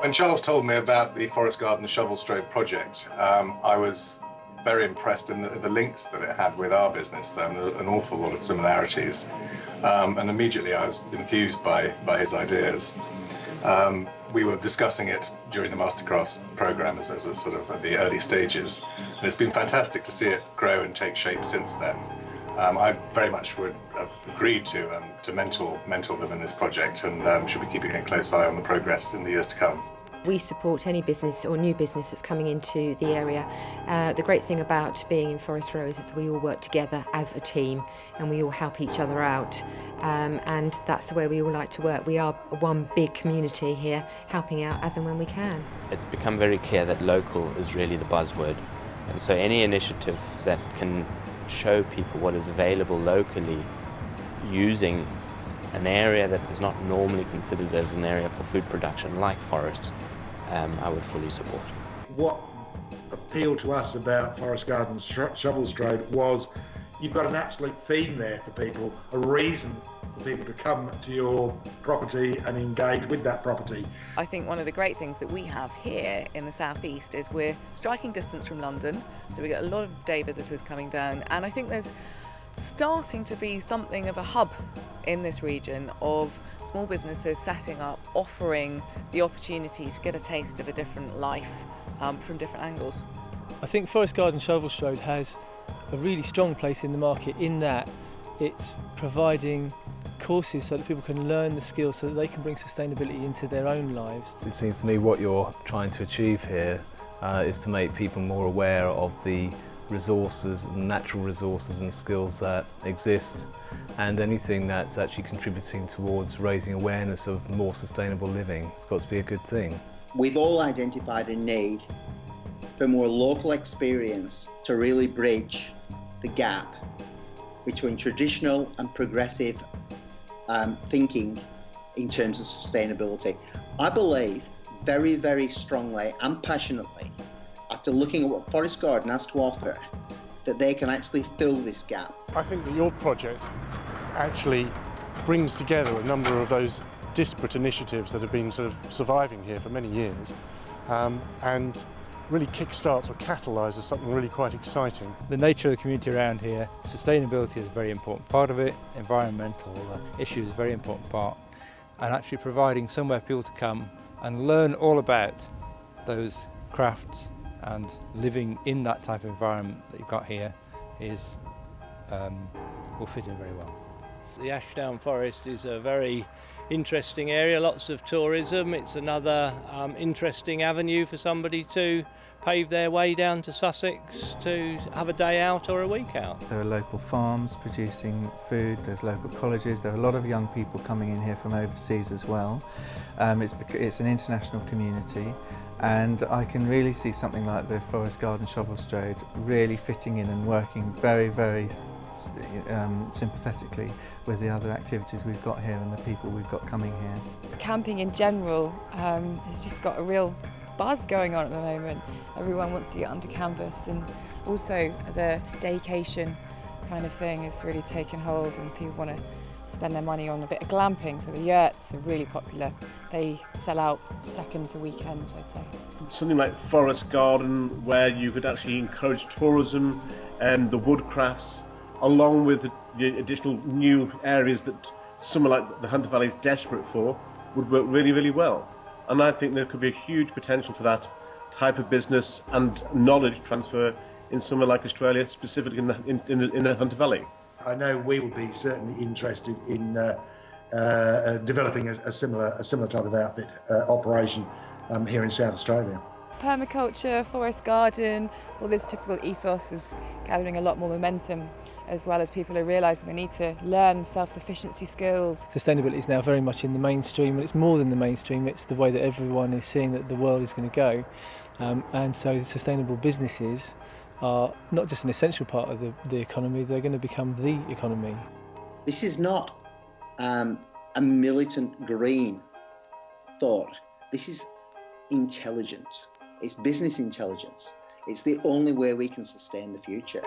When Charles told me about the Forest Garden Shovelstrode project, I was very impressed in the links that it had with our business, and an awful lot of similarities. And immediately I was enthused by his ideas. We were discussing it during the Masterclass programme as a sort of at the early stages, and it's been fantastic to see it grow and take shape since then. I very much would have agreed to mentor them in this project, and should be keeping a close eye on the progress in the years to come. We support any business or new business that's coming into the area. The great thing about being in Forest Row is we all work together as a team and we all help each other out, and that's the way we all like to work. We are one big community here, helping out as and when we can. It's become very clear that local is really the buzzword, and so any initiative that can show people what is available locally using an area that is not normally considered as an area for food production like forests, I would fully support. What appealed to us about Forest Garden Shovelstrode was you've got an absolute theme there for people, a reason for people to come to your property and engage with that property. I think one of the great things that we have here in the southeast is we're striking distance from London, so we get a lot of day visitors coming down, and I think there's starting to be something of a hub in this region of small businesses setting up, offering the opportunity to get a taste of a different life from different angles. I think Forest Garden Shovelstrode has a really strong place in the market in that it's providing courses so that people can learn the skills so that they can bring sustainability into their own lives. It seems to me what you're trying to achieve here is to make people more aware of the resources, natural resources and skills that exist, and anything that's actually contributing towards raising awareness of more sustainable living. It's got to be a good thing. We've all identified a need for more local experience to really bridge the gap between traditional and progressive thinking in terms of sustainability. I believe very, very strongly and passionately, after looking at what Forest Garden has to offer, that they can actually fill this gap. I think that your project actually brings together a number of those disparate initiatives that have been sort of surviving here for many years, and really kickstarts or catalyses something really quite exciting. The nature of the community around here, sustainability is a very important part of it, environmental issues is a very important part, and actually providing somewhere for people to come and learn all about those crafts and living in that type of environment that you've got here is will fit in very well. The Ashdown Forest is a very interesting area, lots of tourism. It's another interesting avenue for somebody to pave their way down to Sussex to have a day out or a week out. There are local farms producing food, there's local colleges, there are a lot of young people coming in here from overseas as well. It's an international community, and I can really see something like the Forest Garden Shovelstrode really fitting in and working very, very sympathetically with the other activities we've got here and the people we've got coming here. Camping in general has just got a real buzz going on at the moment. Everyone wants to get onto canvas, and also the staycation kind of thing is really taking hold, and people want to spend their money on a bit of glamping, so the yurts are really popular. They sell out second to weekends, I'd say. Something like Forest Garden, where you could actually encourage tourism and the woodcrafts, along with the additional new areas that somewhere like the Hunter Valley is desperate for, would work really, really well. And I think there could be a huge potential for that type of business and knowledge transfer in somewhere like Australia, specifically in the Hunter Valley. I know we would be certainly interested in developing a similar type of outfit operation here in South Australia. Permaculture, forest garden, all this typical ethos is gathering a lot more momentum, as well as people are realising they need to learn self-sufficiency skills. Sustainability is now very much in the mainstream, and it's more than the mainstream, it's the way that everyone is seeing that the world is going to go. And so sustainable businesses are not just an essential part of the economy, they're going to become the economy. This is not a militant green thought. This is intelligent. It's business intelligence. It's the only way we can sustain the future.